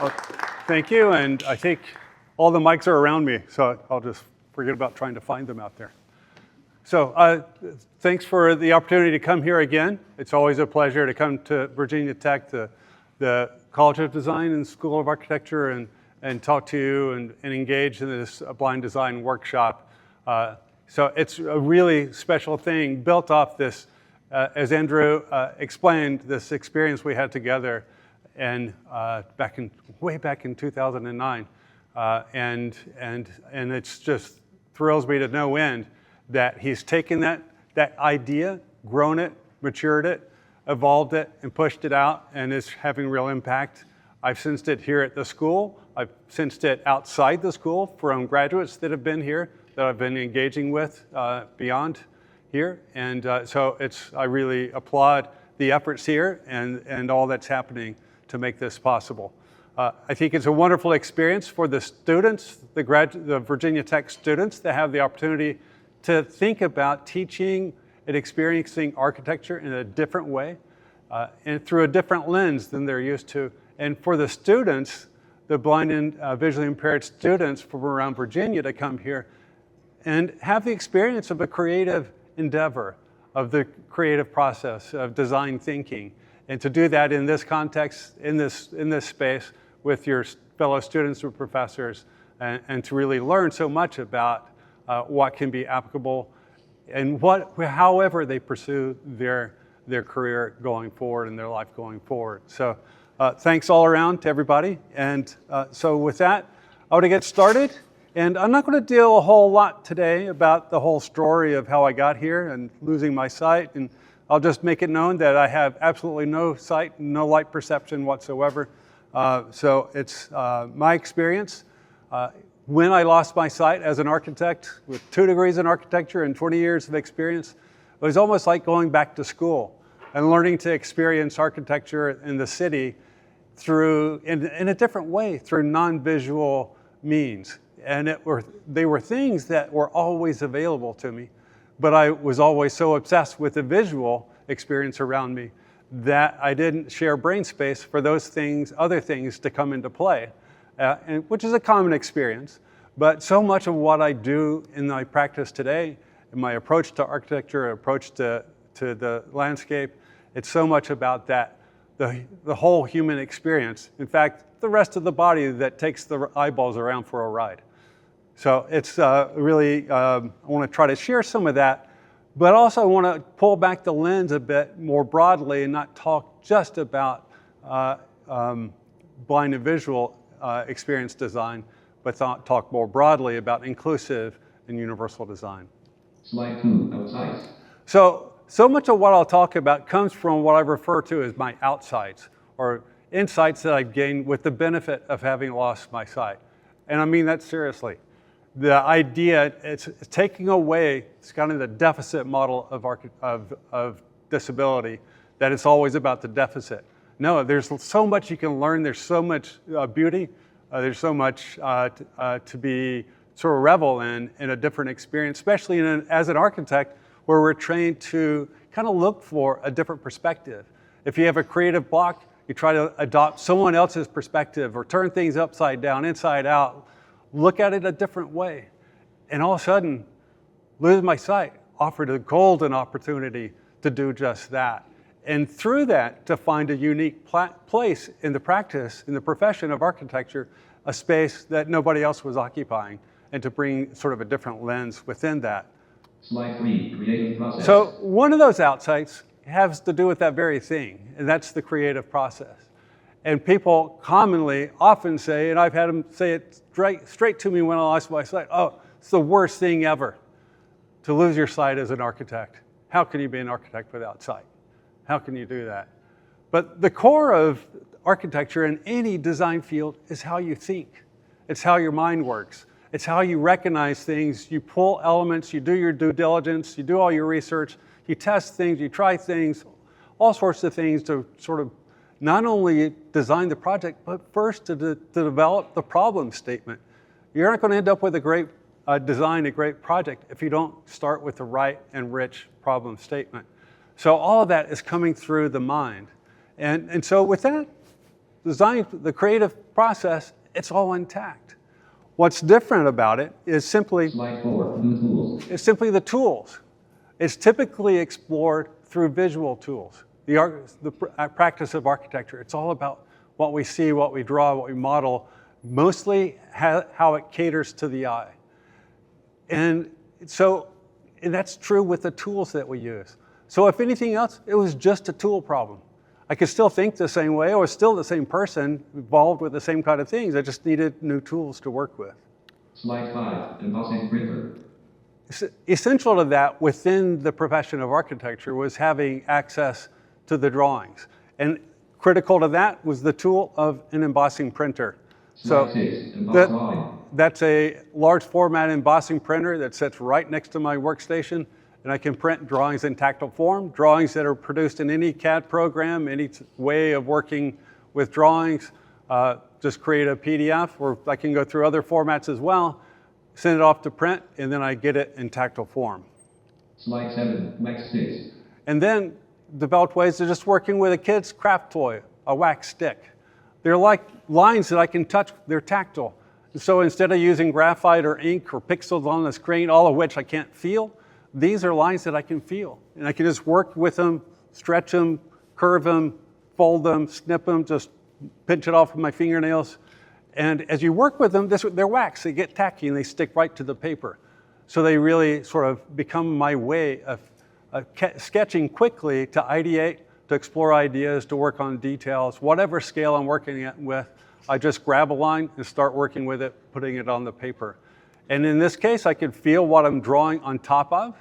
Well, thank you, and I think all the mics are around me, so I'll just forget about trying to find them out there. So thanks for the opportunity to come here again. It's always a pleasure to come to Virginia Tech, the College of Design and School of Architecture, and talk to you and engage in this blind design workshop. So it's a really special thing built off this, as Andrew explained, this experience we had together and way back in 2009, and it's just thrills me to no end that he's taken that idea, grown it, matured it, evolved it, and pushed it out, and is having real impact. I've sensed it here at the school. I've sensed it outside the school from graduates that have been here, that I've been engaging with beyond here, and so I really applaud the efforts here and all that's happening to make this possible. I think it's a wonderful experience for the students, the Virginia Tech students, that have the opportunity to think about teaching and experiencing architecture in a different way and through a different lens than they're used to. And for the students, the blind and visually impaired students from around Virginia to come here and have the experience of a creative endeavor, of the creative process of design thinking. And to do that in this context, in this space, with your fellow students or professors, and to really learn so much about what can be applicable and however they pursue their career going forward and their life going forward. So thanks all around to everybody. And so with that, I want to get started. And I'm not going to deal a whole lot today about the whole story of how I got here and losing my sight. And I'll just make it known that I have absolutely no sight, no light perception whatsoever. So it's my experience. When I lost my sight as an architect with 2 degrees in architecture and 20 years of experience, it was almost like going back to school and learning to experience architecture in the city in a different way, through non-visual means. And they were things that were always available to me, but I was always so obsessed with the visual experience around me that I didn't share brain space for those things, other things to come into play, which is a common experience. But so much of what I do in my practice today, in my approach to architecture, approach to the landscape, it's so much about that, the whole human experience. In fact, the rest of the body that takes the eyeballs around for a ride. So it's really, I want to try to share some of that, but also I want to pull back the lens a bit more broadly and not talk just about blind and visual experience design, but talk more broadly about inclusive and universal design. Slide 2, outsides. So much of what I'll talk about comes from what I refer to as my outsides, or insights that I've gained with the benefit of having lost my sight. And I mean that seriously. The idea, it's taking away, it's kind of the deficit model of disability, that it's always about the deficit. No, there's so much you can learn, there's so much beauty, there's so much to be sort of revel in a different experience, especially as an architect, where we're trained to kind of look for a different perspective. If you have a creative block, you try to adopt someone else's perspective or turn things upside down, inside out, look at it a different way. And all of a sudden, lose my sight offered a golden opportunity to do just that. And through that, to find a unique place in the practice, in the profession of architecture, a space that nobody else was occupying, and to bring sort of a different lens within that. Slide 3, creative process. So one of those outsides has to do with that very thing, and that's the creative process. And people often say, and I've had them say it straight to me when I lost my sight, oh, it's the worst thing ever to lose your sight as an architect. How can you be an architect without sight? How can you do that? But the core of architecture in any design field is how you think. It's how your mind works. It's how you recognize things. You pull elements, you do your due diligence, you do all your research, you test things, you try things, all sorts of things to sort of not only design the project, but first to develop the problem statement. You're not going to end up with a great design, a great project, if you don't start with the right and rich problem statement. So all of that is coming through the mind. And so with that, design, the creative process, it's all intact. What's different about it is simply, Slide 4, new tools. it's simply the tools. It's typically explored through visual tools. The practice of architecture, it's all about what we see, what we draw, what we model, mostly how it caters to the eye. And that's true with the tools that we use. So if anything else, it was just a tool problem. I could still think the same way. I was still the same person, involved with the same kind of things. I just needed new tools to work with. Slide 5, embossing printer. Essential to that within the profession of architecture was having access to the drawings. And critical to that was the tool of an embossing printer. Slide 6, emboss drawing. That's a large format embossing printer that sits right next to my workstation, and I can print drawings in tactile form, drawings that are produced in any CAD program, any way of working with drawings. Just create a PDF, or I can go through other formats as well, send it off to print, and then I get it in tactile form. Slide 7, wax sticks. And then developed ways of just working with a kid's craft toy, a wax stick. They're like lines that I can touch, they're tactile. So instead of using graphite or ink or pixels on the screen, all of which I can't feel, these are lines that I can feel. And I can just work with them, stretch them, curve them, fold them, snip them, just pinch it off with my fingernails. And as you work with them, they're wax, they get tacky and they stick right to the paper. So they really sort of become my way of sketching quickly to ideate, to explore ideas, to work on details, whatever scale I'm working with. I just grab a line and start working with it, putting it on the paper. And in this case, I could feel what I'm drawing on top of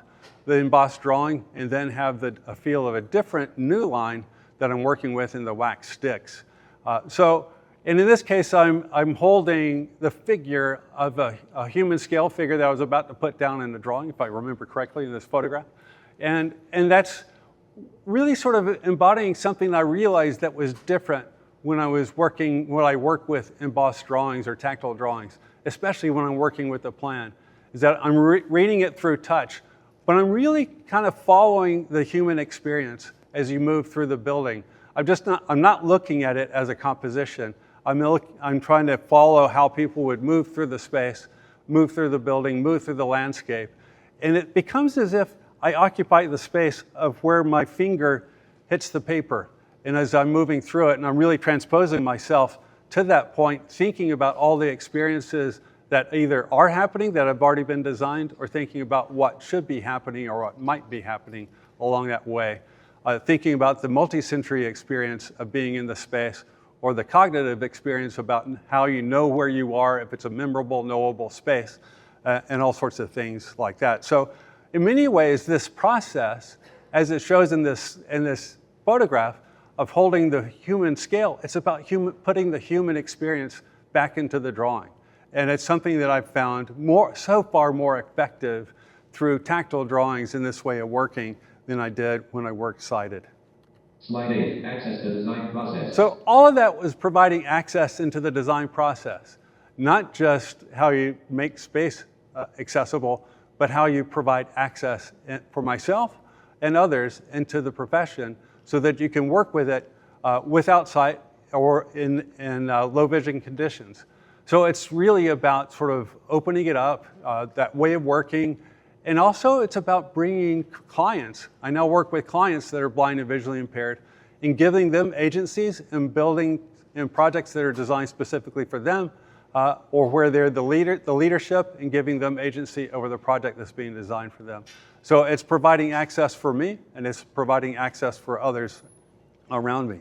the embossed drawing, and then have a feel of a different new line that I'm working with in the wax sticks. And in this case, I'm holding the figure of a human scale figure that I was about to put down in the drawing, if I remember correctly in this photograph. And that's really sort of embodying something I realized that was different when I work with embossed drawings or tactile drawings, especially when I'm working with a plan, is that I'm reading it through touch, but I'm really kind of following the human experience as you move through the building. I'm not looking at it as a composition. I'm trying to follow how people would move through the space, move through the building, move through the landscape. And it becomes as if I occupy the space of where my finger hits the paper. And as I'm moving through it, and I'm really transposing myself to that point, thinking about all the experiences that either are happening that have already been designed, or thinking about what should be happening or what might be happening along that way. Thinking about the multi-sensory experience of being in the space, or the cognitive experience about how you know where you are, if it's a memorable, knowable space, and all sorts of things like that. So in many ways, this process, as it shows in this photograph, of holding the human scale, it's about putting the human experience back into the drawing. And it's something that I've found so far more effective through tactile drawings in this way of working than I did when I worked sighted. Slide 8, access to design process. So all of that was providing access into the design process, not just how you make space accessible, but how you provide access for myself and others into the profession, so that you can work with it without sight or in low vision conditions. So it's really about sort of opening it up, that way of working, and also it's about bringing clients. I now work with clients that are blind and visually impaired, and giving them agencies and building in projects that are designed specifically for them, or where they're the leadership, and giving them agency over the project that's being designed for them. So it's providing access for me, and it's providing access for others around me.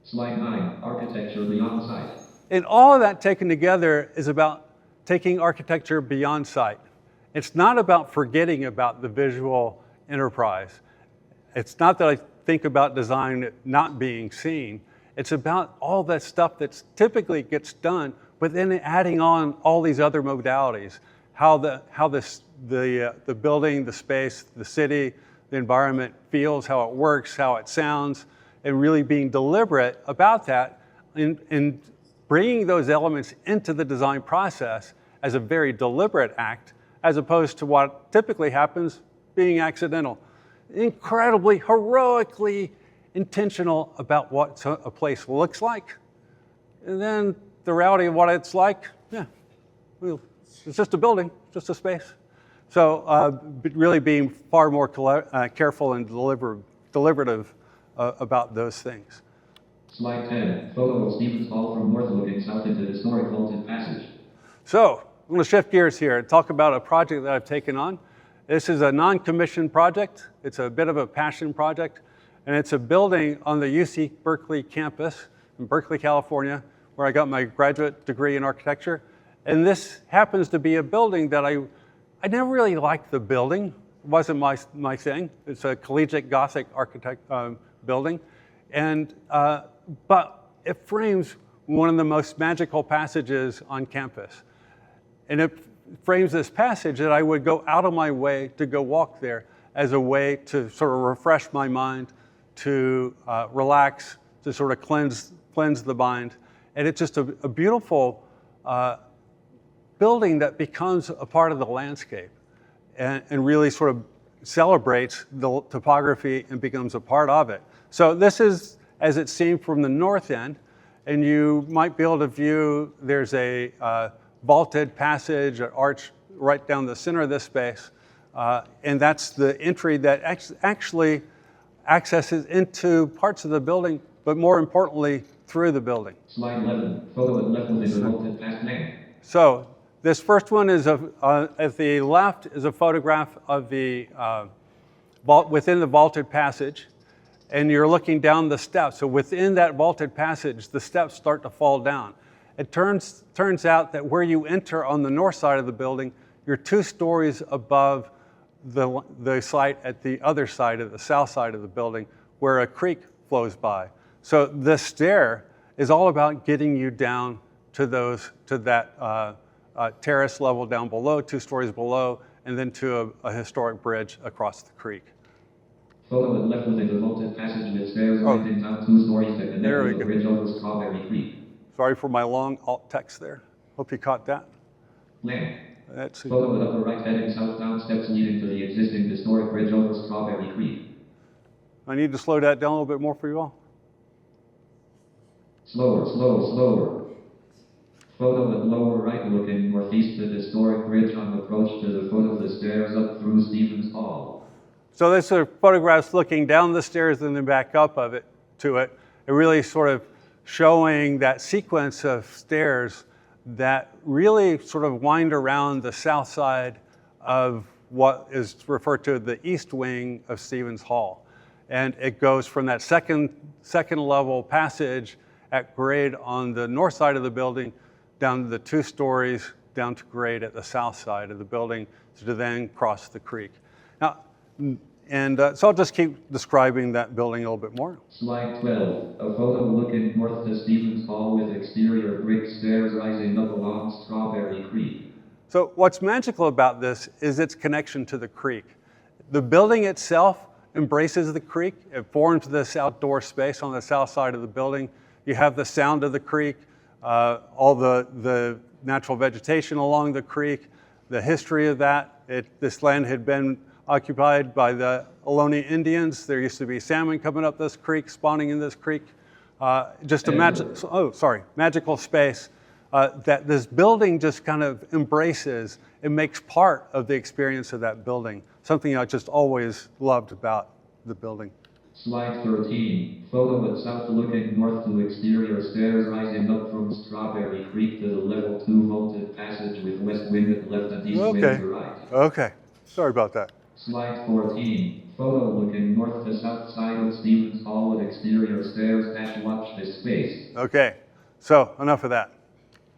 Slide 9, architecture beyond sight. And all of that taken together is about taking architecture beyond sight. It's not about forgetting about the visual enterprise. It's not that I think about design not being seen. It's about all that stuff that typically gets done, but then adding on all these other modalities. How the building, the space, the city, the environment feels, how it works, how it sounds, and really being deliberate about that, and bringing those elements into the design process as a very deliberate act, as opposed to what typically happens being accidental. Incredibly, heroically intentional about what a place looks like And then the reality of what it's like, yeah, well, it's just a building, just a space. So really being far more careful and deliberative about those things. Slide 10. Photo of Stevens Hall from north looking south into historic vaulted passage. So I'm going to shift gears here and talk about a project that I've taken on. This is a non-commissioned project. It's a bit of a passion project. And it's a building on the UC Berkeley campus in Berkeley, California, where I got my graduate degree in architecture. And this happens to be a building that I never really liked the building. It wasn't my thing. It's a collegiate Gothic building. And, but it frames one of the most magical passages on campus. And it frames this passage that I would go out of my way to go walk there as a way to sort of refresh my mind, to relax, to sort of cleanse the mind. And it's just a beautiful building that becomes a part of the landscape and really sort of celebrates the topography and becomes a part of it. So this is as it's seen from the north end, and you might be able to view, there's a vaulted passage, an arch right down the center of this space, and that's the entry that actually accesses into parts of the building, but more importantly, through the building. Slide 11, photo at left within the vaulted past name. So this first one is at the left is a photograph of the vault within the vaulted passage, and you're looking down the steps. So within that vaulted passage, the steps start to fall down. It turns out that where you enter on the north side of the building, you're 2 stories above the site at the other side of the south side of the building where a creek flows by. So the stair is all about getting you down to that terrace level down below, 2 stories below, and then to a historic bridge across the creek. Photo at left within the vaulted passage with stairs rising down 2 stories thick and there we then go. the bridge over Strawberry Creek. Sorry for my long alt text there. Hope you caught that. Land. That's it. Photo at upper right heading south down steps leading to the existing historic bridge over Strawberry Creek. I need to slow that down a little bit more for you all. Slower, slower. Photo at lower right looking northeast to historic bridge on approach to the foot of the stairs up through Stevens Hall. So this are photographs looking down the stairs and then back up to it. It really sort of showing that sequence of stairs that really sort of wind around the south side of what is referred to as the east wing of Stevens Hall. And it goes from that second level passage at grade on the north side of the building down to the 2 stories down to grade at the south side of the building to then cross the creek. Now, so I'll just keep describing that building a little bit more. Slide 12, a photo looking north to Stevens Hall with exterior brick stairs rising up along Strawberry Creek. So what's magical about this is its connection to the creek. The building itself embraces the creek. It forms this outdoor space on the south side of the building. You have the sound of the creek, all the natural vegetation along the creek, the history of that. This land had been occupied by the Ohlone Indians. There used to be salmon coming up this creek, spawning in this creek. Just a magical space that this building just kind of embraces and makes part of the experience of that building. Something I just always loved about the building. Slide 13, photo at south looking north to exterior stairs rising up from Strawberry Creek to the level 2 vaulted passage with west wing at left and east wing to right. Okay, sorry about that. Slide 14, photo looking north to south side of Stevens Hall with exterior stairs / watch this space. Okay, so enough of that.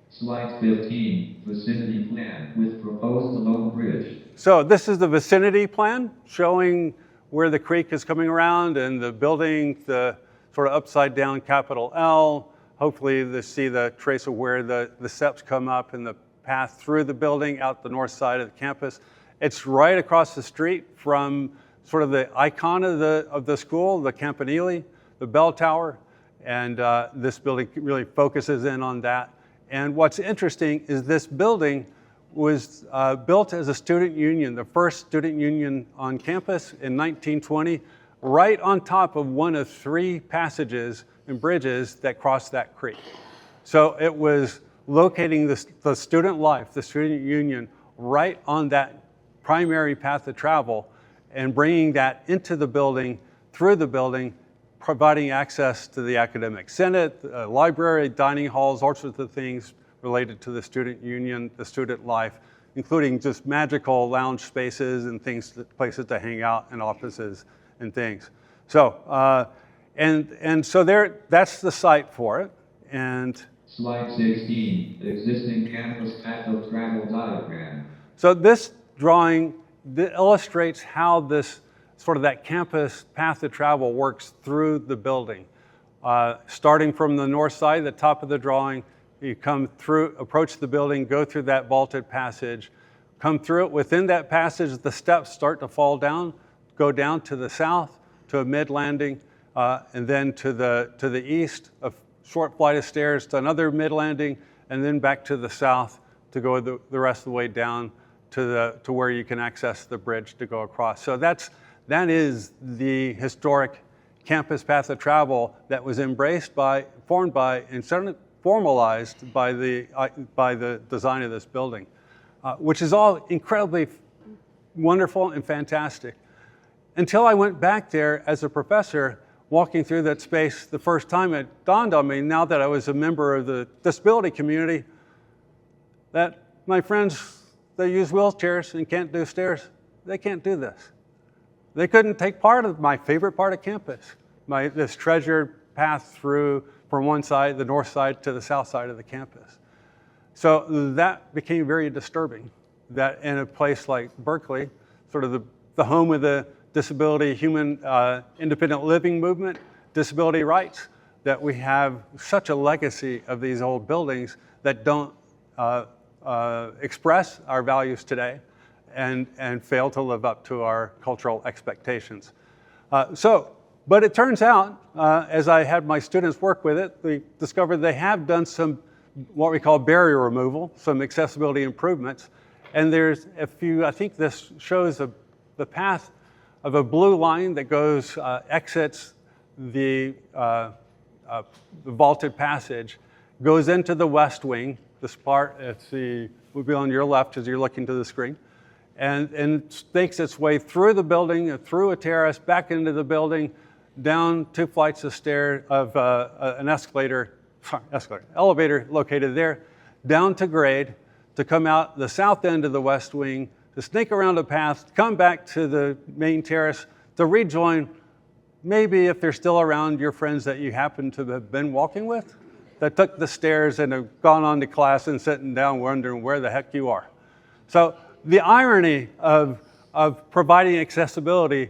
Slide 15, vicinity plan with proposed alone bridge. So this is the vicinity plan showing where the creek is coming around and the building, the sort of upside down capital L. Hopefully they see the trace of where the steps come up and the path through the building out the north side of the campus. It's right across the street from sort of the icon of the school, the Campanile, the bell tower, and this building really focuses in on that. And what's interesting is this building was built as a student union, the first student union on campus in 1920, right on top of one of 3 passages and bridges that cross that creek. So it was locating the student life, the student union, right on that primary path of travel and bringing that into the building, through the building, providing access to the academic senate, library, dining halls, all sorts of things related to the student union, the student life, including just magical lounge spaces and things, places to hang out and offices and things. So, and so that's the site for it. And Slide 16, existing campus path of travel diagram. so this drawing illustrates how this sort of that campus path of travel works through the building. Starting from the north side, the top of the drawing, you come through, approach the building, go through that vaulted passage, come through it. Within that passage, the steps start to fall down, go down to the south, to a mid-landing, and then to the east, a short flight of stairs to another mid-landing, and then back to the south to go the rest of the way down to where you can access the bridge to go across. So that is the historic campus path of travel that was embraced by, formed by, and certainly formalized by the design of this building, which is all incredibly wonderful and fantastic. Until I went back there as a professor, walking through that space the first time, it dawned on me, now that I was a member of the disability community, that my friends, they use wheelchairs and can't do stairs. They can't do this. They couldn't take part of my favorite part of campus, this treasured path through from one side, the north side, to the south side of the campus. So that became very disturbing, that in a place like Berkeley, sort of the home of the disability, human independent living movement, disability rights, that we have such a legacy of these old buildings that don't express our values today and fail to live up to our cultural expectations. But it turns out, as I had my students work with it, we discovered they have done some what we call barrier removal, some accessibility improvements. And there's a few, I think this shows the path of a blue line that goes, exits the vaulted passage, goes into the west wing. This part will be on your left as you're looking to the screen, and makes its way through the building, through a terrace, back into the building, down 2 flights of stairs of an elevator located there, down to grade, to come out the south end of the west wing, to sneak around a path, come back to the main terrace, to rejoin, maybe if they're still around, your friends that you happen to have been walking with, that took the stairs and have gone on to class and sitting down wondering where the heck you are. So the irony of providing accessibility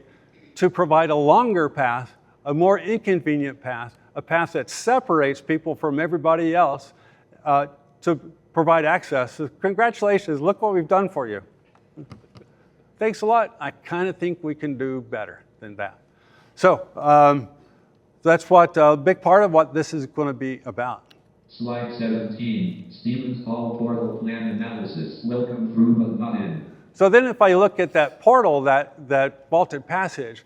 to provide a longer path, a more inconvenient path, a path that separates people from everybody else, to provide access. So congratulations, look what we've done for you. Thanks a lot. I kind of think we can do better than that. So that's what a big part of what this is going to be about. Slide 17, Stevens Hall portal plan analysis. Welcome through but not in. So then if I look at that portal, that vaulted passage,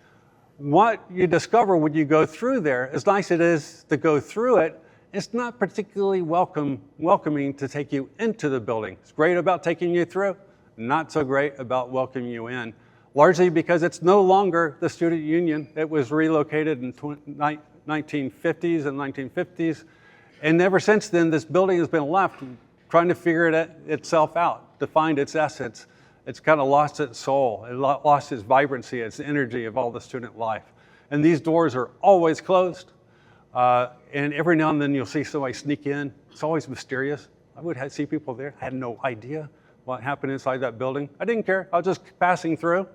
what you discover when you go through there, as nice it is to go through it, it's not particularly welcoming to take you into the building. It's great about taking you through, not so great about welcoming you in, largely because it's no longer the student union. It was relocated in 1950s and 1950s. And ever since then, this building has been left trying to figure itself out, to find its essence. It's kind of lost its soul. It lost its vibrancy, its energy of all the student life. And these doors are always closed. And every now and then you'll see somebody sneak in. It's always mysterious. I would see people there. I had no idea what happened inside that building. I didn't care. I was just passing through.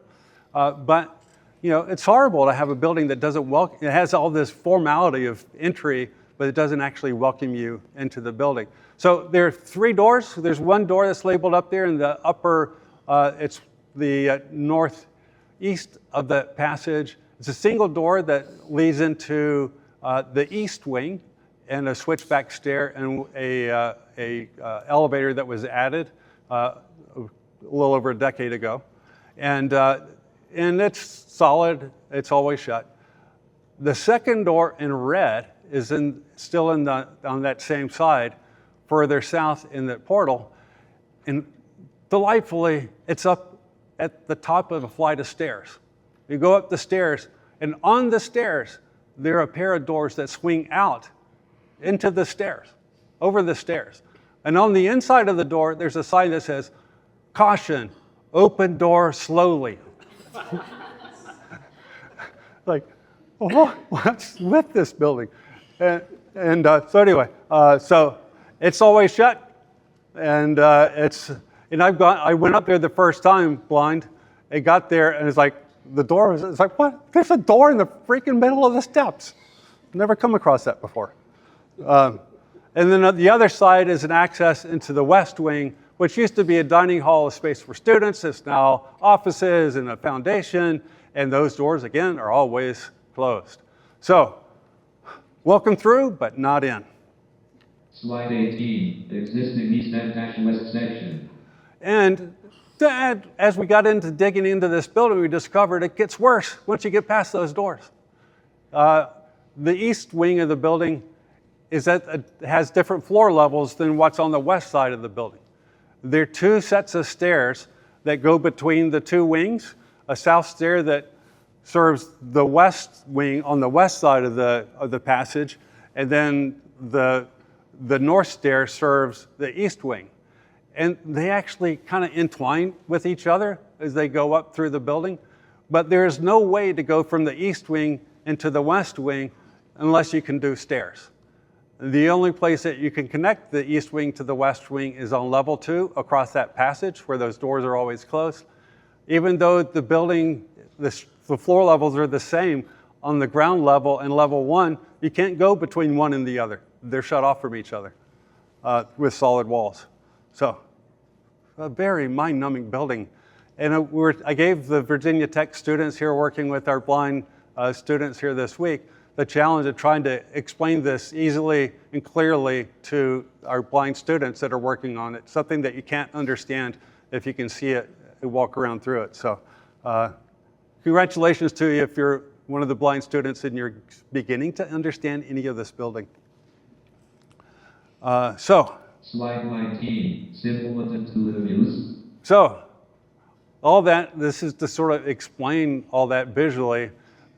But you know, it's horrible to have a building that doesn't welcome. It has all this formality of entry, but it doesn't actually welcome you into the building. So there are 3 doors. There's one door that's labeled up there in the upper. It's the northeast of the passage. It's a single door that leads into the east wing, and a switchback stair and a elevator that was added a little over a decade ago, and it's solid. It's always shut. The second door in red is still on that same side, further south in the portal. And delightfully, it's up at the top of a flight of stairs. You go up the stairs, and on the stairs, there are a pair of doors that swing out into the stairs, over the stairs. And on the inside of the door, there's a sign that says, "Caution, open door slowly." Like, what's with this building? So anyway, so it's always shut, and I went up there the first time blind, and got there, and it's like it's like, what? There's a door in the freaking middle of the steps. Never come across that before. And then on the other side is an access into the west wing, which used to be a dining hall, a space for students. It's now offices and a foundation, and those doors, again, are always closed. So, welcome through, but not in. Slide 18, existing east and west section. And as we got into digging into this building, we discovered it gets worse once you get past those doors. The east wing of the building has different floor levels than what's on the west side of the building. There are two sets of stairs that go between the two wings, a south stair that serves the west wing on the west side of the passage, and then the north stair serves the east wing. And they actually kind of entwine with each other as they go up through the building. But there is no way to go from the east wing into the west wing unless you can do stairs. The only place that you can connect the east wing to the west wing is on level 2 across that passage where those doors are always closed. Even though the building, the floor levels are the same on the ground level and level 1, you can't go between one and the other. They're shut off from each other with solid walls. So, a very mind-numbing building. And I gave the Virginia Tech students here working with our blind students here this week the challenge of trying to explain this easily and clearly to our blind students that are working on it, something that you can't understand if you can see it and walk around through it. So congratulations to you if you're one of the blind students and you're beginning to understand any of this building. Slide 19, simple and intuitive use. So, all that, this is to sort of explain all that visually,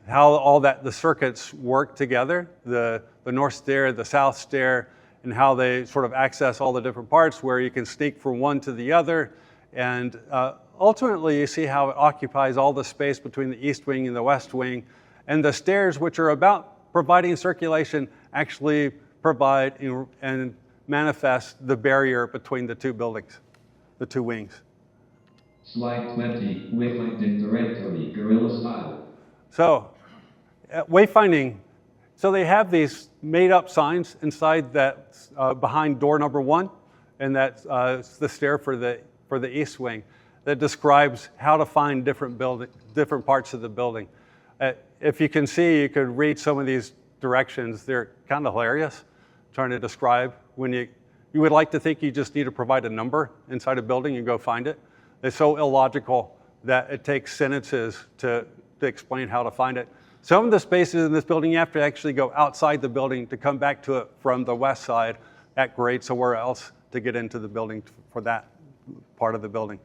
how all that, the circuits work together, the north stair, the south stair, and how they sort of access all the different parts where you can sneak from one to the other. And ultimately, you see how it occupies all the space between the east wing and the west wing. And the stairs, which are about providing circulation, actually provide and manifest the barrier between the two buildings, the two wings. Slide 20, wayfinding directory, guerrilla style. So, wayfinding, so they have these made-up signs inside that, behind door number 1, and that's the stair for the east wing that describes how to find different parts of the building. If you can see, you could read some of these directions. They're kind of hilarious, trying to describe when you would like to think you just need to provide a number inside a building and go find it. It's so illogical that it takes sentences to explain how to find it. Some of the spaces in this building, you have to actually go outside the building to come back to it from the west side at grade somewhere else to get into the building for that part of the building.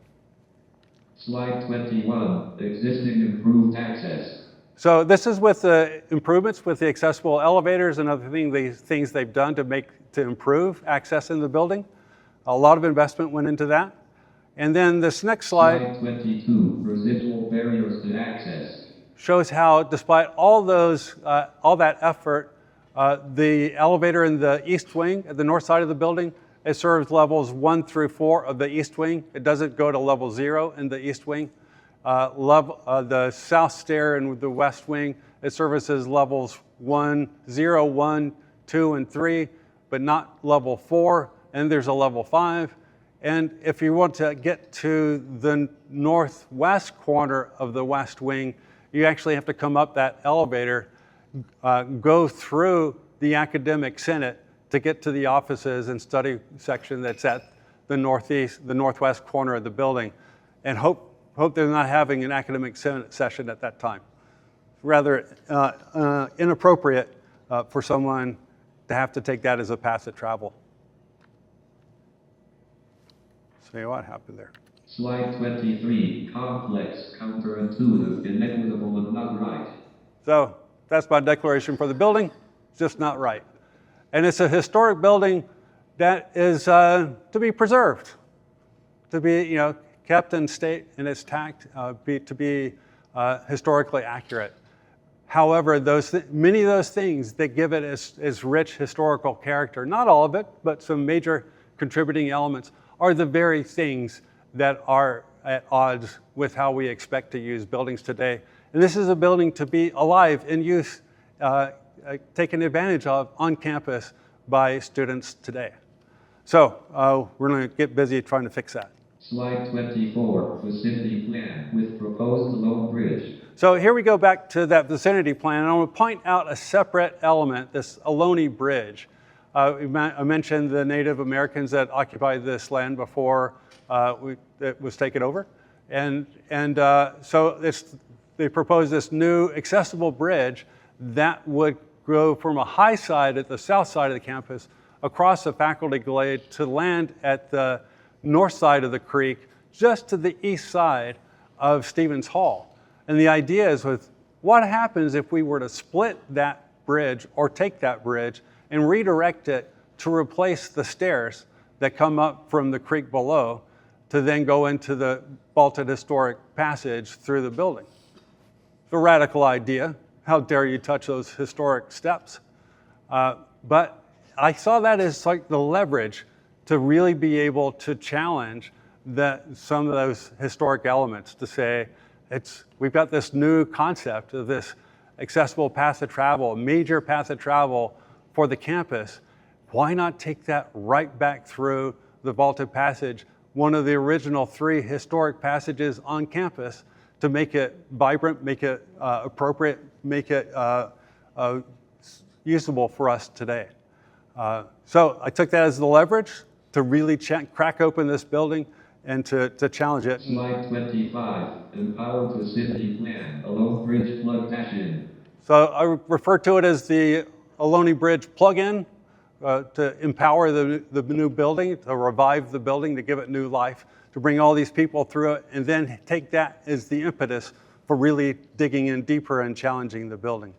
Slide 21, existing improved access. So this is with the improvements with the accessible elevators and other things they've done to improve access in the building. A lot of investment went into that. And then this next slide. Slide 22, residual barriers to access. Shows how, despite all that effort, the elevator in the east wing, at the north side of the building, it serves levels 1 through 4 of the east wing. It doesn't go to level 0 in the east wing. The south stair in the west wing, it services levels 0, 1, 2, and 3, but not level 4, and there's a level 5. And if you want to get to the northwest corner of the west wing, you actually have to come up that elevator, go through the academic senate to get to the offices and study section that's at the northwest corner of the building, and hope they're not having an academic senate session at that time. Rather inappropriate for someone to have to take that as a path of travel. see what happened there. Slide 23, complex, counterintuitive, inequitable, and not right. So that's my declaration for the building. It's just not right. And it's a historic building that is to be preserved, to be kept in state in its tact, to be historically accurate. However, many of those things that give it its rich historical character, not all of it, but some major contributing elements, are the very things that are at odds with how we expect to use buildings today. And this is a building to be alive in use, taken advantage of on campus by students today. So we're going to get busy trying to fix that. Slide 24, vicinity plan with proposed low bridge. So here we go back to that vicinity plan, and I want to point out a separate element, this Downey Bridge. I mentioned the Native Americans that occupied this land before it was taken over. So they proposed this new accessible bridge that would go from a high side at the south side of the campus across the faculty glade to land at the north side of the creek, just to the east side of Stevens Hall. And the idea is what happens if we were to split that bridge or take that bridge and redirect it to replace the stairs that come up from the creek below to then go into the vaulted historic passage through the building. It's a radical idea. How dare you touch those historic steps? But I saw that as like the leverage to really be able to challenge some of those historic elements, to say, we've got this new concept of this accessible path of travel, major path of travel for the campus. Why not take that right back through the vaulted passage, one of the original 3 historic passages on campus, to make it vibrant, make it appropriate, make it usable for us today. So I took that as the leverage to really crack open this building and to challenge it. Slide 25, empowered vicinity plan, Alone Bridge plug dash in. So I refer to it as the Downey Bridge plug-in to empower the new building, to revive the building, to give it new life, to bring all these people through it, and then take that as the impetus for really digging in deeper and challenging the building.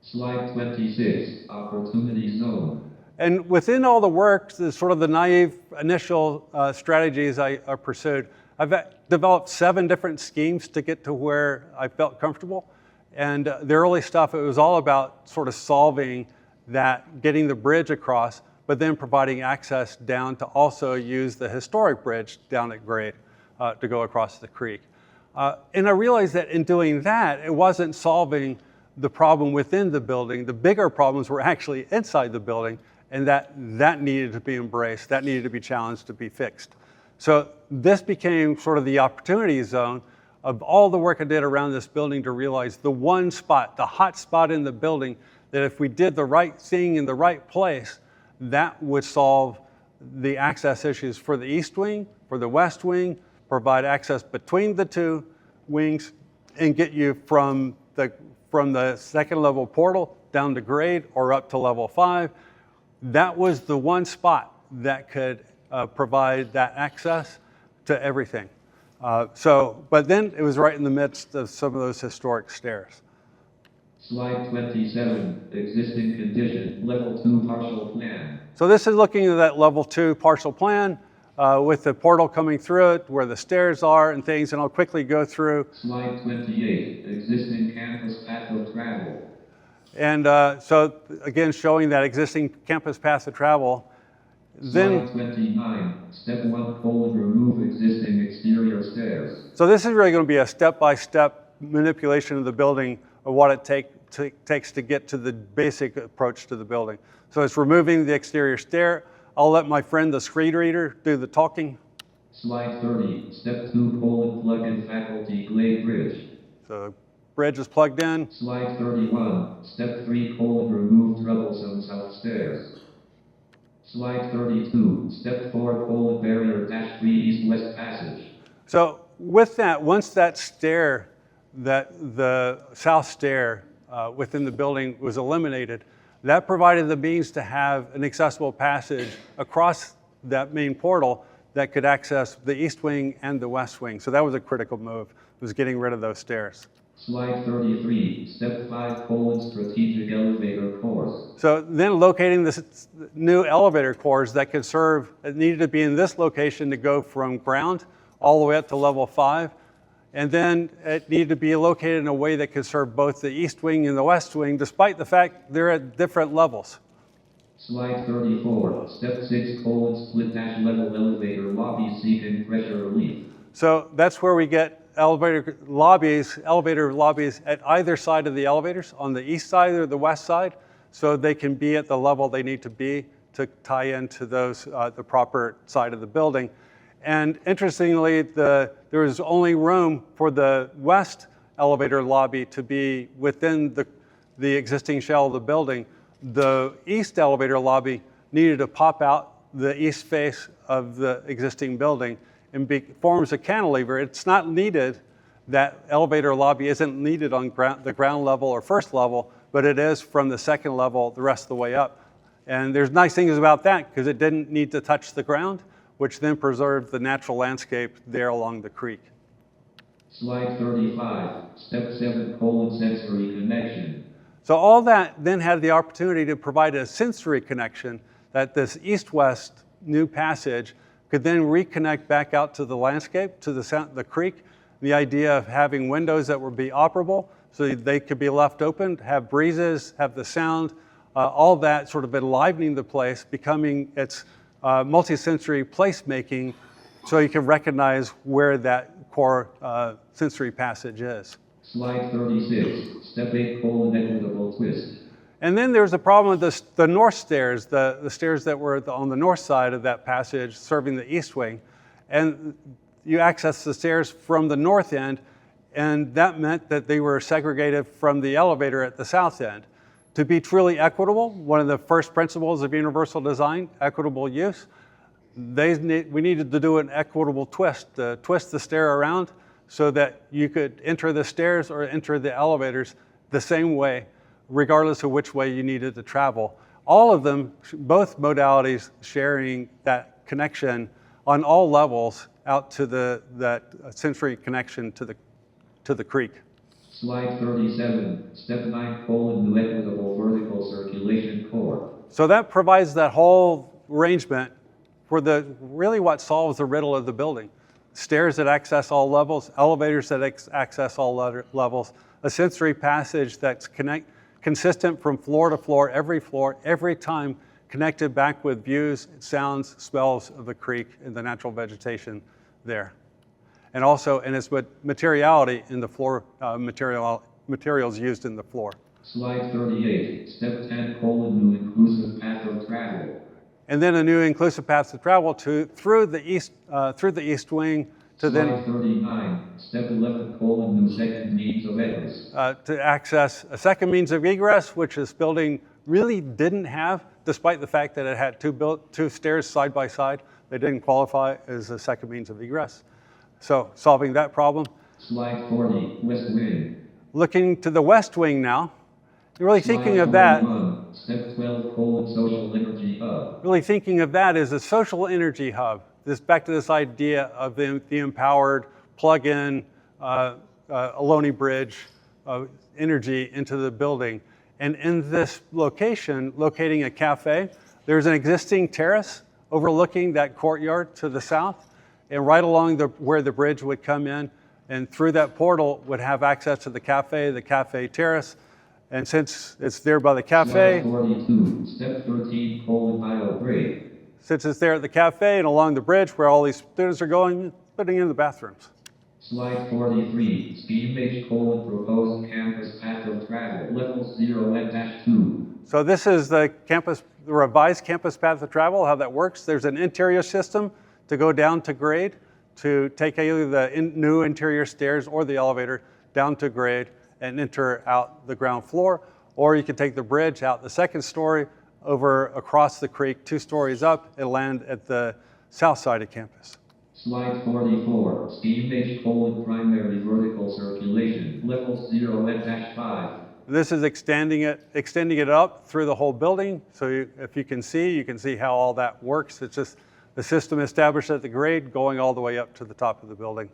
Slide 26, opportunity zone. And within all the work, sort of the naive initial strategies I pursued, I've developed 7 different schemes to get to where I felt comfortable. And the early stuff, it was all about sort of solving that, getting the bridge across, but then providing access down to also use the historic bridge down at grade to go across the creek. And I realized that in doing that, it wasn't solving the problem within the building. The bigger problems were actually inside the building, and that needed to be embraced, that needed to be challenged, to be fixed. So this became sort of the opportunity zone of all the work I did around this building to realize the one spot, the hot spot in the building, that if we did the right thing in the right place, that would solve the access issues for the east wing, for the west wing, provide access between the 2 wings, and get you from the second level portal down to grade or up to level 5. That was the one spot that could provide that access to everything. But then it was right in the midst of some of those historic stairs. Slide 27, existing condition, level 2 partial plan. So this is looking at that level 2 partial plan with the portal coming through it, where the stairs are and things, and I'll quickly go through. Slide 28, existing campus path of travel. And so again, showing that existing campus path of travel. Slide 29, step 1, remove existing exterior stairs. So this is really going to be a step-by-step manipulation of the building of what it takes to get to the basic approach to the building. So it's removing the exterior stair. I'll let my friend, the screen reader, do the talking. Slide 30, step 2, plug-in faculty glade bridge. So bridge is plugged in. Slide 31, step 3, remove troublesome south stairs. Slide 32, step 4, barrier -3 east-west passage. So with that, once that stair, the south stair within the building was eliminated, that provided the means to have an accessible passage across that main portal that could access the east wing and the west wing. So that was a critical move, was getting rid of those stairs. Slide 33, Step 5, strategic elevator cores. So then locating this new elevator cores that could serve, it needed to be in this location to go from ground all the way up to level 5. And then it needed to be located in a way that could serve both the east wing and the west wing, despite the fact they're at different levels. Slide 34, Step 6, split dash level elevator lobby seeking pressure relief. So that's where we get elevator lobbies at either side of the elevators, on the east side or the west side, so they can be at the level they need to be to tie into those the proper side of the building. And interestingly, there was only room for the west elevator lobby to be within the existing shell of the building. The east elevator lobby needed to pop out the east face of the existing building and forms a cantilever. It's not needed, that elevator lobby isn't needed on the ground level or first level, but it is from the second level the rest of the way up. And there's nice things about that because it didn't need to touch the ground, which then preserved the natural landscape there along the creek. Slide 35, Step 7, sensory connection. So all that then had the opportunity to provide a sensory connection that this east-west new passage could then reconnect back out to the landscape, to the creek. The idea of having windows that would be operable so they could be left open, have breezes, have the sound, all that sort of enlivening the place, becoming its multisensory placemaking so you can recognize where that core sensory passage is. Slide 36, Step 8, equitable twist. And then there's a problem with the north stairs, the stairs that were on the north side of that passage serving the east wing. And you access the stairs from the north end, and that meant that they were segregated from the elevator at the south end. To be truly equitable, one of the first principles of universal design, equitable use, we needed to do an equitable twist, twist the stair around so that you could enter the stairs or enter the elevators the same way, regardless of which way you needed to travel. All of them, both modalities, sharing that connection on all levels out to that sensory connection to the creek. Slide 37, Step 9, new equitable vertical circulation core. So that provides that whole arrangement for really what solves the riddle of the building. Stairs that access all levels, elevators that access all levels, a sensory passage that's consistent from floor to floor, every time, connected back with views, sounds, smells of the creek and the natural vegetation there. And also in its materiality in the floor, materials used in the floor. Slide 38, Step 10, new inclusive path of travel. And then a new inclusive path to travel through the east wing to Slide 39, Step 11, new second means of egress. To access a second means of egress, which this building really didn't have, despite the fact that it had two stairs side by side. They didn't qualify as a second means of egress. So solving that problem. Slide 40, west wing. Looking to the west wing now, you're really thinking of that. Step 12, social energy hub. Really thinking of that as a social energy hub. Back to this idea of the empowered plug-in Ohlone bridge energy into the building. And in this location, locating a cafe, there's an existing terrace overlooking that courtyard to the south, and right along where the bridge would come in, and through that portal would have access to the cafe terrace. And since it's there by the cafe, 42, Step 13, bio break. Since it's there at the cafe and along the bridge where all these students are going, putting in the bathrooms. Slide 43, Scheme H, proposed campus path of travel, level 0 and -2. So this is the revised campus path of travel, how that works. There's an interior system to go down to grade, to take either the new interior stairs or the elevator down to grade and enter out the ground floor, or you can take the bridge out the second story over across the creek, 2 stories up, and land at the south side of campus. Slide 44, Scheme H, primary vertical circulation, level 0 and -5. This is extending it up through the whole building. So if you can see how all that works. It's just The system established at the grade going all the way up to the top of the building.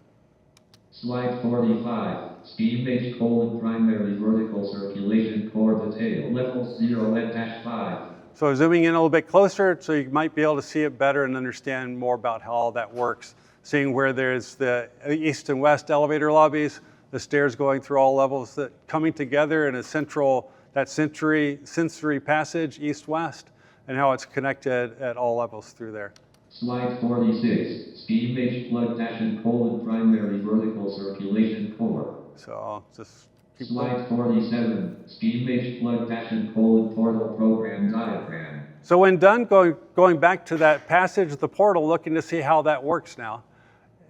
Slide 45. Steam H primary vertical circulation core detail levels 0 and -5. So zooming in a little bit closer so you might be able to see it better and understand more about how all that works. Seeing where there's the east and west elevator lobbies, the stairs going through all levels, that coming together in a central, that sensory passage east-west, and how it's connected at all levels through there. Slide 46. Steam H plug dash and primary vertical circulation core. So I'll just keep Slide 47. Steam H plug dash and portal program diagram. So when done, going back to that passage, the portal, looking to see how that works now.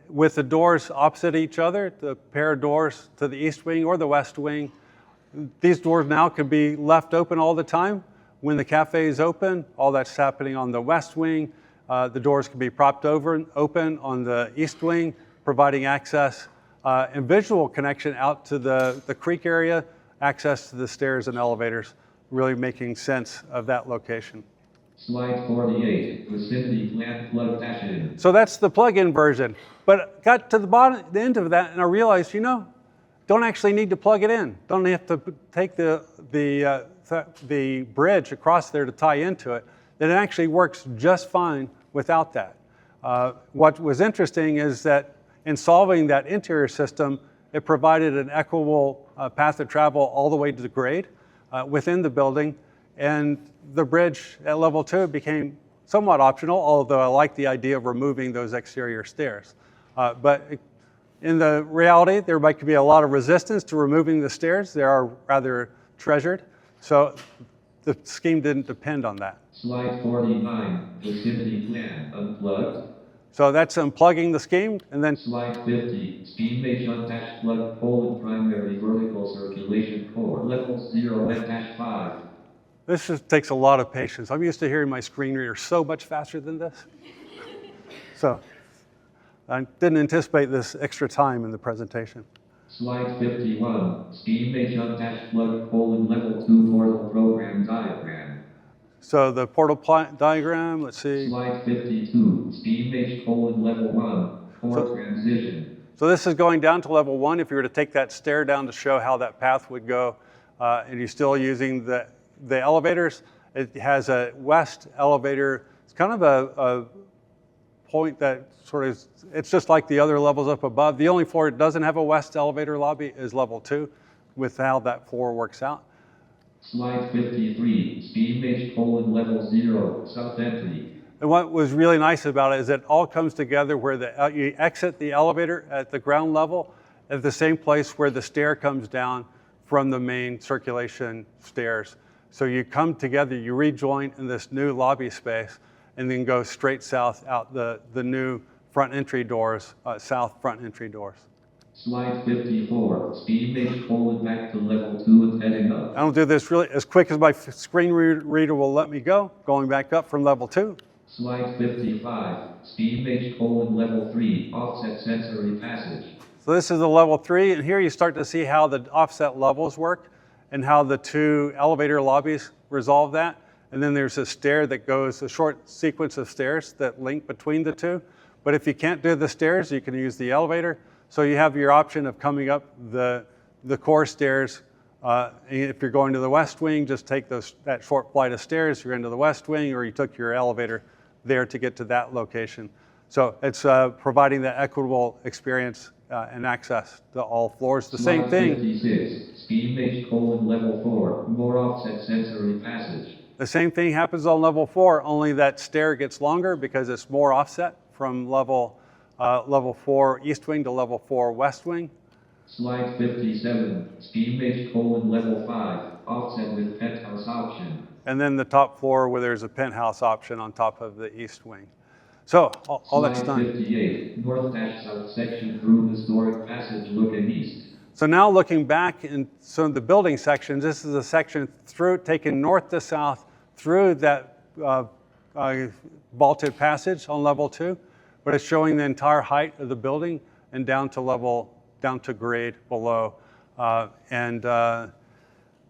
With the doors opposite each other, the pair of doors to the east wing or the west wing, these doors now can be left open all the time. When the cafe is open, all that's happening on the west wing. The doors can be propped open on the east wing, providing access and visual connection out to the creek area, access to the stairs and elevators, really making sense of that location. Slide 48, vicinity plant plug dash in. So that's the plug-in version. But got to the end of that, and I realized, don't actually need to plug it in. Don't have to take the bridge across there to tie into it. That it actually works just fine without that. What was interesting is that in solving that interior system, it provided an equitable path of travel all the way to the grade within the building, and the bridge at level 2 became somewhat optional, although I like the idea of removing those exterior stairs. But in the reality, there might be a lot of resistance to removing the stairs. They are rather treasured, so the scheme didn't depend on that. Slide 49, vicinity plan unplugged. So that's unplugging the scheme, and then Slide 50, steam H undash plug primary vertical circulation core levels 0 and -5. this just takes a lot of patience. I'm used to hearing my screen reader so much faster than this. So I didn't anticipate this extra time in the presentation. Slide 51, steam H undash plug level 2 portal program diagram. So the portal diagram, let's see. Slide 52, steam H level 1 core transition. So this is going down to level 1. If you were to take that stair down to show how that path would go, and you're still using the elevators, it has a west elevator. It's kind of a point that sort of, it's just like the other levels up above. The only floor that doesn't have a west elevator lobby is level 2, with how that floor works out. Slide 53, steam H level 0 sub-entry. And what was really nice about it is it all comes together where you exit the elevator at the ground level at the same place where the stair comes down from the main circulation stairs. So you come together, you rejoin in this new lobby space, and then go straight south out the new front entry doors, south front entry doors. Slide 54, steam H back to level 2 and heading up. I don't do this really as quick as my screen reader will let me go, going back up from level 2. Slide 55, steam H level 3, offset sensory passage. So this is the level 3, and here you start to see how the offset levels work and how the 2 elevator lobbies resolve that. And then there's a stair that goes, a short sequence of stairs that link between the 2. But if you can't do the stairs, you can use the elevator. So you have your option of coming up the core stairs. If you're going to the west wing, just take that short flight of stairs, you're into the west wing, or you took your elevator there to get to that location. So it's providing that equitable experience and access to all floors. The same thing. 56, steam H level 4, more offset sensory passage. The same thing happens on level 4, only that stair gets longer because it's more offset from level 4 east wing to level 4 west wing. Slide 57, steam H level 5, offset with penthouse option. And then the top floor where there's a penthouse option on top of the east wing. So all that's done. Slide 58, north-south section through historic passage looking east. So now looking back in some of the building sections, this is a section taken north to south through that vaulted passage on level 2, but it's showing the entire height of the building and down to grade below.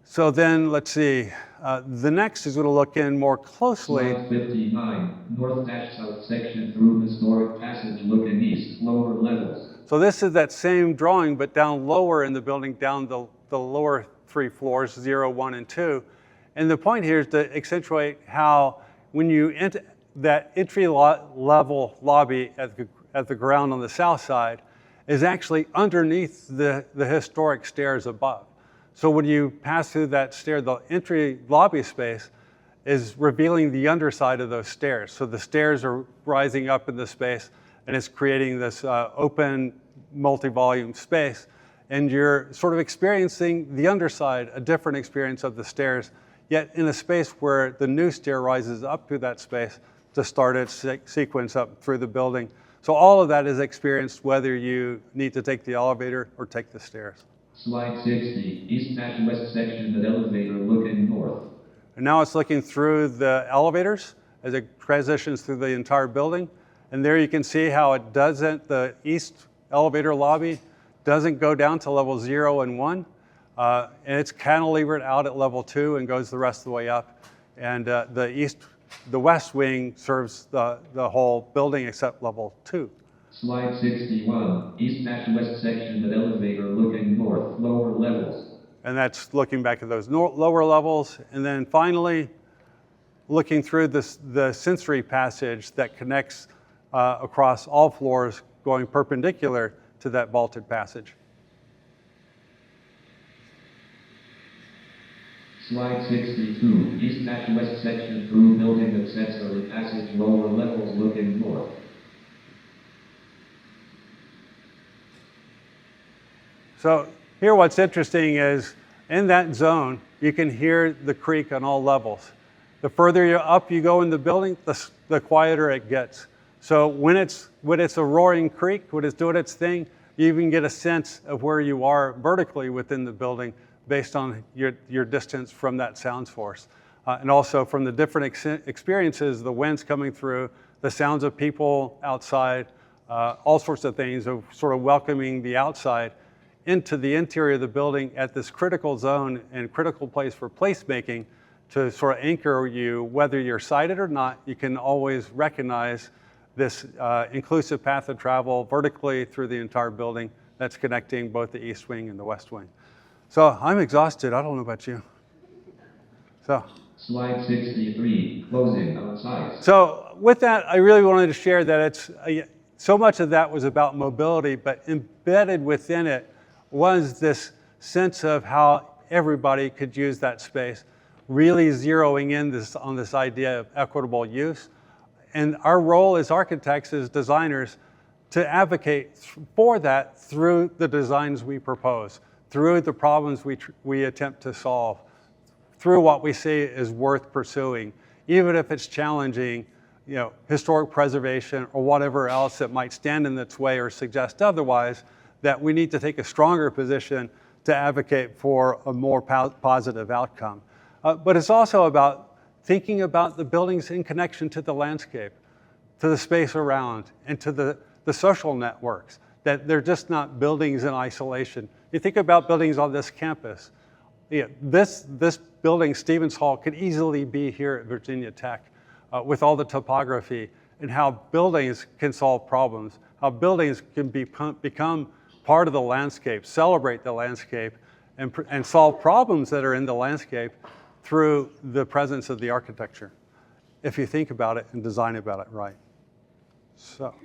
So then let's see. The next is going to look in more closely. Slide 59, north-south section through historic passage looking east, lower levels. So this is that same drawing, but down lower in the building, down the lower 3 floors, 0, 1, and 2. And the point here is to accentuate how when you enter that entry-level lobby at the ground on the south side is actually underneath the historic stairs above. So when you pass through that stair, the entry lobby space is revealing the underside of those stairs. So the stairs are rising up in the space, and it's creating this open multi-volume space. And you're sort of experiencing the underside, a different experience of the stairs, yet in a space where the new stair rises up through that space to start its sequence up through the building. So all of that is experienced whether you need to take the elevator or take the stairs. Slide 60, east-west section of elevator looking north. And now it's looking through the elevators as it transitions through the entire building. And there you can see how it doesn't, the east elevator lobby doesn't go down to level 0 and 1. And it's cantilevered out at level 2 and goes the rest of the way up. And the west wing serves the whole building except level 2. Slide 61, east-west section of elevator looking north, lower levels. And that's looking back at those lower levels. And then finally, looking through the sensory passage that connects across all floors going perpendicular to that vaulted passage. Slide 62, east-west section through building accessory passage, lower levels looking north. So here what's interesting is in that zone, you can hear the creak on all levels. The further up you go in the building, the quieter it gets. So when it's a roaring creak, when it's doing its thing, you even get a sense of where you are vertically within the building based on your distance from that sound source. And also from the different experiences, the winds coming through, the sounds of people outside, all sorts of things of sort of welcoming the outside into the interior of the building at this critical zone and critical place for placemaking to sort of anchor you, whether you're sighted or not. You can always recognize this inclusive path of travel vertically through the entire building that's connecting both the east wing and the west wing. So I'm exhausted. I don't know about you. So. Slide 63, closing outside. So with that, I really wanted to share that it's so much of that was about mobility, but embedded within it was this sense of how everybody could use that space, really zeroing in on this idea of equitable use. And our role as architects, as designers, to advocate for that through the designs we propose, through the problems we attempt to solve, through what we see is worth pursuing, even if it's challenging, historic preservation or whatever else that might stand in its way or suggest otherwise, that we need to take a stronger position to advocate for a more positive outcome. But it's also about thinking about the buildings in connection to the landscape, to the space around, and to the social networks, that they're just not buildings in isolation. You think about buildings on this campus. This building, Stevens Hall, could easily be here at Virginia Tech with all the topography and how buildings can solve problems, how buildings can become part of the landscape, celebrate the landscape, and solve problems that are in the landscape through the presence of the architecture, if you think about it and design about it right. So.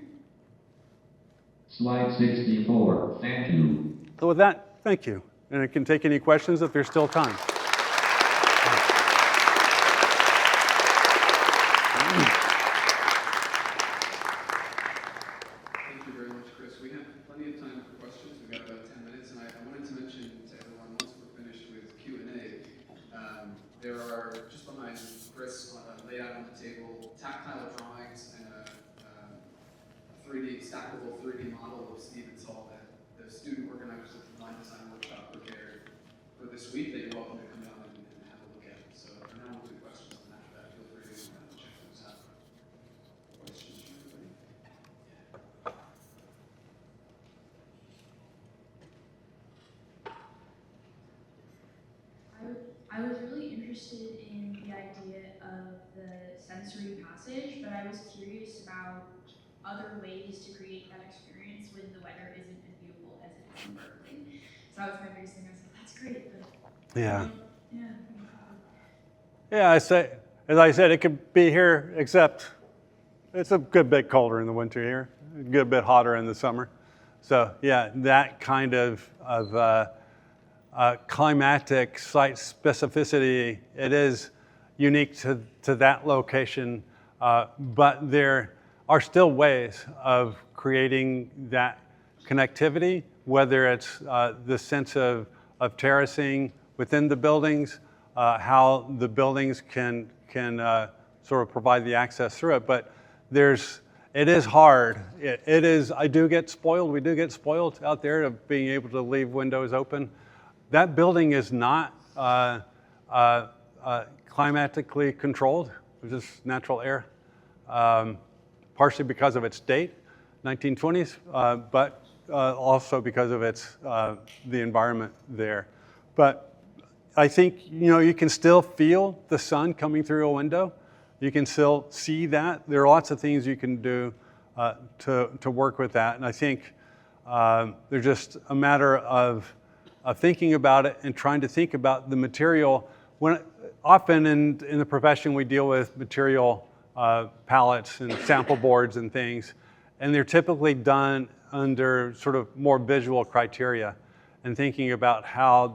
Slide 64, thank you. So with that, thank you. And I can take any questions if there's still time. Thank you very much, Chris. We have plenty of time for questions. We've got about 10 minutes, and I wanted to mention to everyone, once we're finished with Q&A, there are, just behind Chris, laid out on the table, tactile drawings and a stackable 3D model of Stevens Hall that the student organizers of the Design Workshop prepared for this week that you're welcome to come down and have a look at. So for now, we'll do questions, and after that, feel free to check those out. Questions from everybody? I would other ways to create that experience when the weather isn't as beautiful as it is in Berkeley. So that was my biggest thing. I was like, that's great, but Yeah. yeah. Yeah, as I said, it could be here, except it's a good bit colder in the winter here, a good bit hotter in the summer. So yeah, that kind of climatic site specificity, it is unique to that location, but there are still ways of creating that connectivity, whether it's the sense of terracing within the buildings, how the buildings can sort of provide the access through it. But it is hard. It is, we do get spoiled out there of being able to leave windows open. That building is not climatically controlled, it's just natural air, partially because of its date, 1920s, but also because of the environment there. But I think, you can still feel the sun coming through a window. You can still see that. There are lots of things you can do to work with that. And I think they're just a matter of thinking about it and trying to think about the material. Often in the profession, we deal with material palettes and sample boards and things, and they're typically done under sort of more visual criteria and thinking about how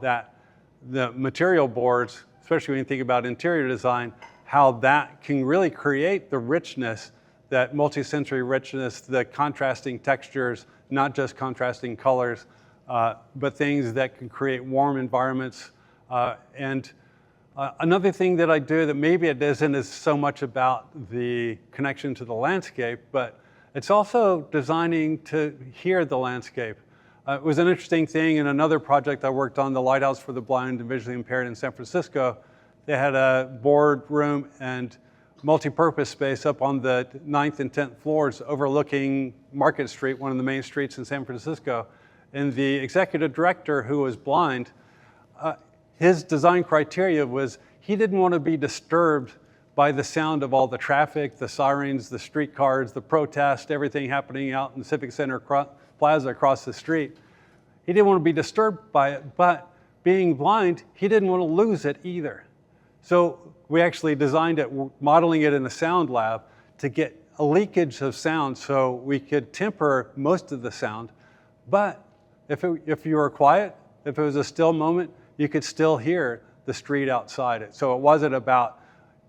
the material boards, especially when you think about interior design, how that can really create the richness, that multi-sensory richness, the contrasting textures, not just contrasting colors, but things that can create warm environments. And another thing that I do that maybe it isn't is so much about the connection to the landscape, but it's also designing to hear the landscape. It was an interesting thing in another project I worked on, the Lighthouse for the Blind and Visually Impaired in San Francisco. They had a boardroom and multi-purpose space up on the 9th and 10th floors overlooking Market Street, one of the main streets in San Francisco. And the executive director, who was blind, his design criteria was he didn't want to be disturbed by the sound of all the traffic, the sirens, the streetcars, the protest, everything happening out in the Civic Center Plaza across the street. He didn't want to be disturbed by it, but being blind, he didn't want to lose it either. So we actually designed it, modeling it in a sound lab to get a leakage of sound so we could temper most of the sound. But if you were quiet, if it was a still moment, you could still hear the street outside it. So it wasn't about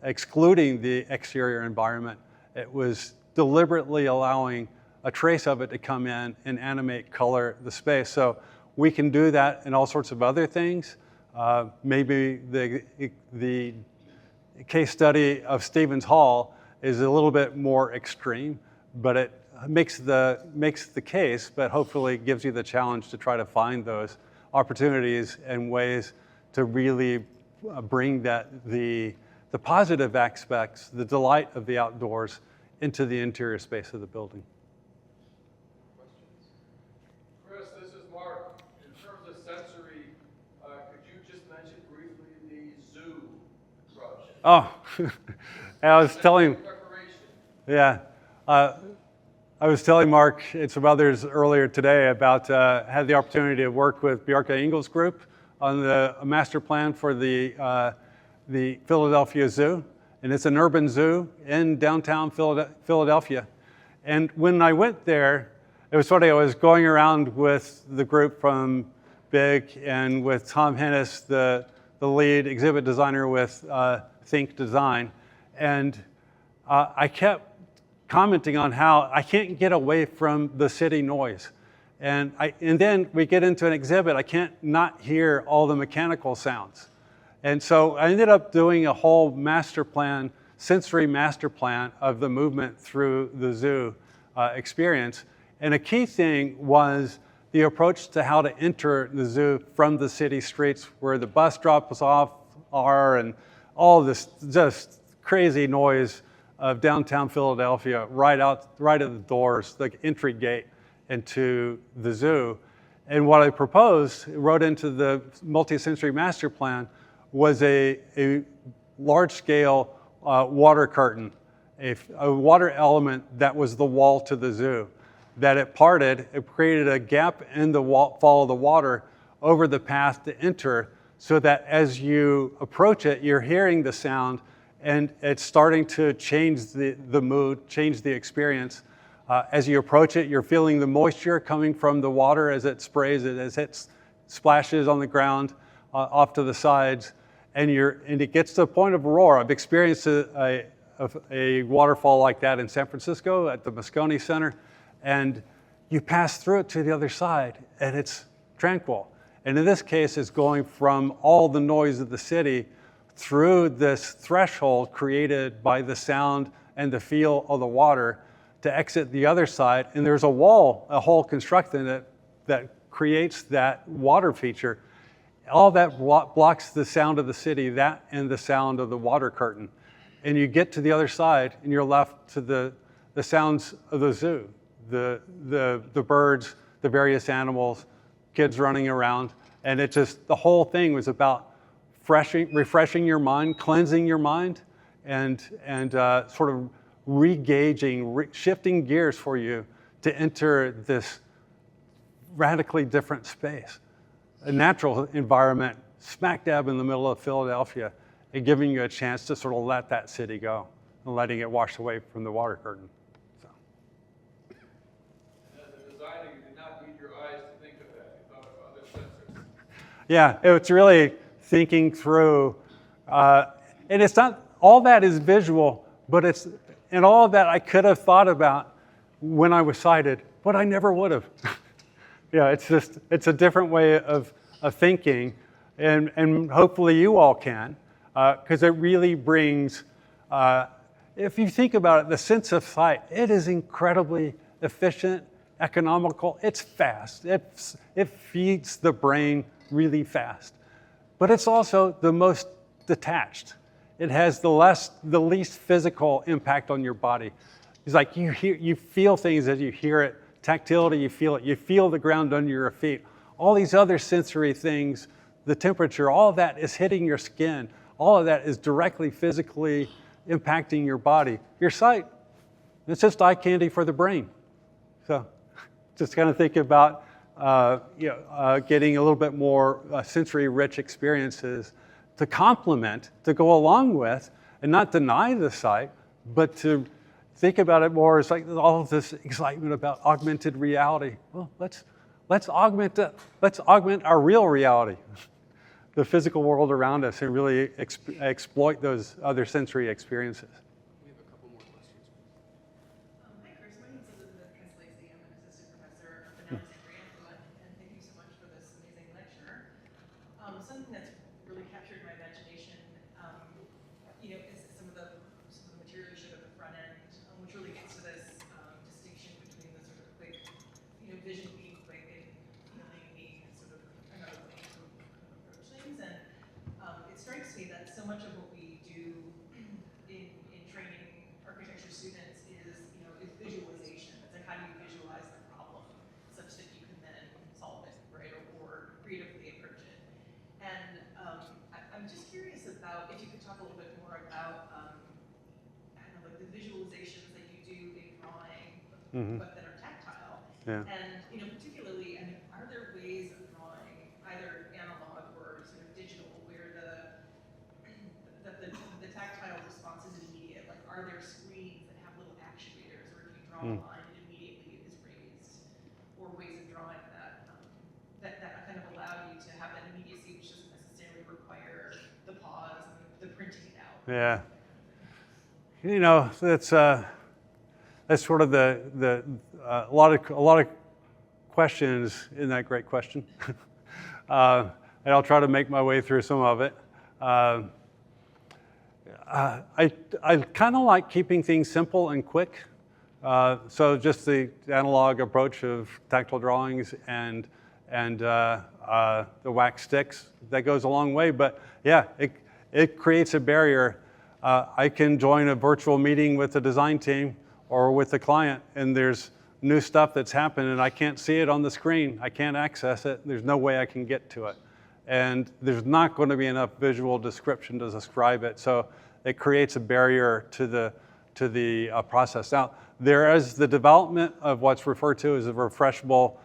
excluding the exterior environment. It was deliberately allowing a trace of it to come in and animate, color the space. So we can do that in all sorts of other things. Maybe the case study of Stevens Hall is a little bit more extreme, but it makes the case, but hopefully gives you the challenge to try to find those opportunities and ways to really bring the positive aspects, the delight of the outdoors into the interior space of the building. Chris, this is Mark. In terms of sensory, could you just mention briefly the zoo project? Oh, I was telling, yeah, I was telling Mark and some others earlier today about had the opportunity to work with Bjarke Ingels Group on the master plan for the Philadelphia Zoo, and it's an urban zoo in downtown Philadelphia. And when I went there, it was funny, I was going around with the group from BIG and with Tom Hennis, the lead exhibit designer with Think Design, and I kept commenting on how I can't get away from the city noise. And then we get into an exhibit, I can't not hear all the mechanical sounds. And so I ended up doing a whole master plan, sensory master plan of the movement through the zoo experience. And a key thing was the approach to how to enter the zoo from the city streets where the bus drops off are and all this just crazy noise of downtown Philadelphia right at the doors, the entry gate into the zoo. And what I proposed, wrote into the multi-sensory master plan, was a large-scale water curtain. a water element that was the wall to the zoo. That it parted, it created a gap in the fall of the water over the path to enter, so that as you approach it, you're hearing the sound, and it's starting to change the mood, change the experience. As you approach it, you're feeling the moisture coming from the water as it sprays it, as it splashes on the ground off to the sides, and it gets to the point of roar. I've experienced a waterfall like that in San Francisco at the Moscone Center, and you pass through it to the other side, and it's tranquil. And in this case, it's going from all the noise of the city through this threshold created by the sound and the feel of the water to exit the other side. And there's a hole constructed that creates that water feature. All that blocks the sound of the city, that and the sound of the water curtain. And you get to the other side, and you're left to the sounds of the zoo, the birds, the various animals, kids running around. And the whole thing was about refreshing your mind, cleansing your mind, and sort of re-gauging, shifting gears for you to enter this radically different space. A natural environment smack dab in the middle of Philadelphia, and giving you a chance to sort of let that city go and letting it wash away from the water curtain. So. And as a designer, you did not need your eyes to think of that. You thought of other sensors. Yeah, it's really thinking through, and it's not, all that is visual, but and all of that I could have thought about when I was sighted, but I never would have. Yeah, it's a different way of thinking, and hopefully you all can, because it really brings, if you think about it, the sense of sight, it is incredibly efficient, economical, it's fast, it feeds the brain really fast, but it's also the most detached. It has the least physical impact on your body. It's like you feel things as you hear it. Tactility, you feel it. You feel the ground under your feet. All these other sensory things, the temperature, all of that is hitting your skin. All of that is directly physically impacting your body. Your sight, it's just eye candy for the brain. So just kind of think about getting a little bit more sensory-rich experiences to complement, to go along with, and not deny the sight, but to think about it more as like all of this excitement about augmented reality. Well, let's augment our real reality, the physical world around us, and really exploit those other sensory experiences. We have a couple more questions. Hi, Chris. My name is Elizabeth Kinsley. I'm an assistant professor up in Alexandria, and thank you so much for this amazing lecture. Something that's really captured my imagination, is some of the material you showed at the front end, which really gets to this distinction between the sort of quick, vision being quick and feeling being sort of another way to approach things. And it strikes me that so much of what we do in training architecture students is visualization. It's like, how do you visualize the problem such that you can then solve it, right, or creatively approach it. And I'm just curious about if you could talk a little bit more about the visualizations that you do in drawing, but that are tactile. Yeah. And particularly, are there ways of drawing, either analog or sort of digital, where the tactile response is immediate? Like, are there screens that have little actuators, or if you draw a line, it immediately is raised, or ways of drawing that kind of allow you to have that immediacy, which doesn't necessarily require the pause and the printing it out. Yeah. That's sort of a lot of questions in that great question, and I'll try to make my way through some of it. I kind of like keeping things simple and quick, so just the analog approach of tactile drawings and the wax sticks, that goes a long way. But yeah, it creates a barrier. I can join a virtual meeting with the design team or with the client, and there's new stuff that's happened, and I can't see it on the screen. I can't access it. There's no way I can get to it. And there's not going to be enough visual description to describe it. So it creates a barrier to to the process. Now, there is the development of what's referred to as a refreshable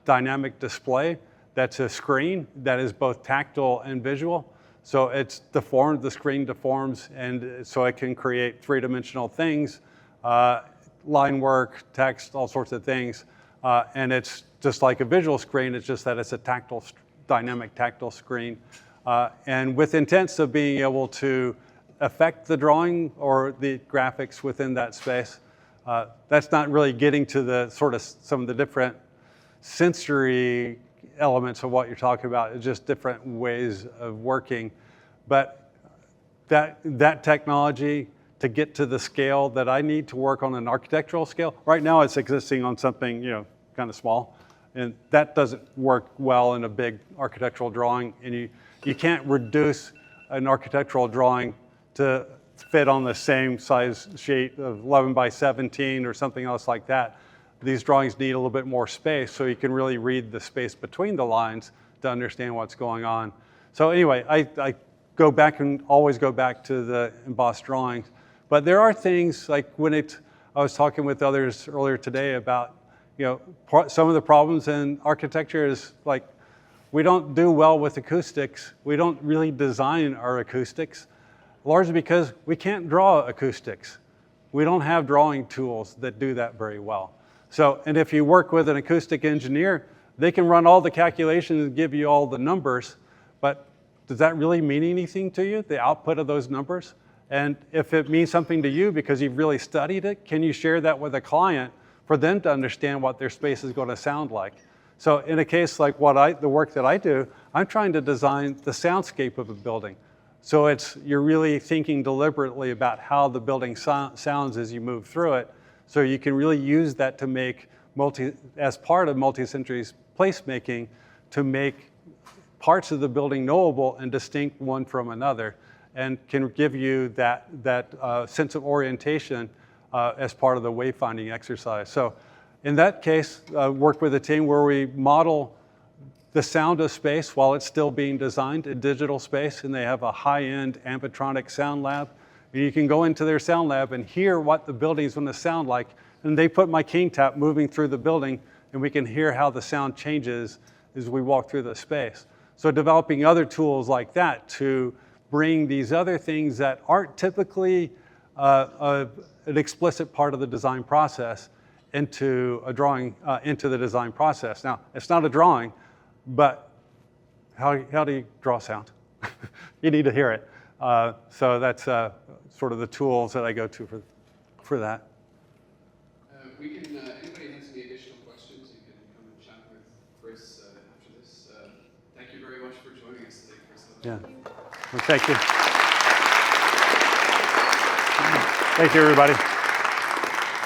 dynamic display. That's a screen that is both tactile and visual. So it's deformed, the screen deforms, and so it can create three-dimensional things, line work, text, all sorts of things. And it's just like a visual screen, it's just that it's a tactile, dynamic tactile screen. And with intents of being able to affect the drawing or the graphics within that space. That's not really getting to the sort of some of the different sensory elements of what you're talking about. It's just different ways of working. But that technology to get to the scale that I need to work on an architectural scale, right now it's existing on something, kind of small. And that doesn't work well in a big architectural drawing. And you can't reduce an architectural drawing to fit on the same size sheet of 11 by 17 or something else like that. These drawings need a little bit more space so you can really read the space between the lines to understand what's going on. So anyway, I go back and always go back to the embossed drawings. But there are things like I was talking with others earlier today about, some of the problems in architecture is like, we don't do well with acoustics. We don't really design our acoustics, largely because we can't draw acoustics. We don't have drawing tools that do that very well. So, and if you work with an acoustic engineer, they can run all the calculations and give you all the numbers, but does that really mean anything to you, the output of those numbers? And if it means something to you because you've really studied it, can you share that with a client for them to understand what their space is going to sound like? So in a case like the work that I do, I'm trying to design the soundscape of a building. So you're really thinking deliberately about how the building sounds as you move through it. So you can really use that to make as part of multi-century placemaking to make parts of the building knowable and distinct one from another, and can give you that sense of orientation as part of the wayfinding exercise. So in that case, work with a team where we model the sound of space while it's still being designed in digital space, and they have a high-end animatronic sound lab. And you can go into their sound lab and hear what the building is going to sound like. And they put my king tap moving through the building, and we can hear how the sound changes as we walk through the space. So developing other tools like that to bring these other things that aren't typically an explicit part of the design process into a drawing, into the design process. Now, it's not a drawing, but how do you draw sound? You need to hear it. So that's sort of the tools that I go to for that. Anybody has any additional questions, you can come and chat with Chris after this. Thank you very much for joining us today, Chris. Yeah. Well, thank you. Thank you, everybody.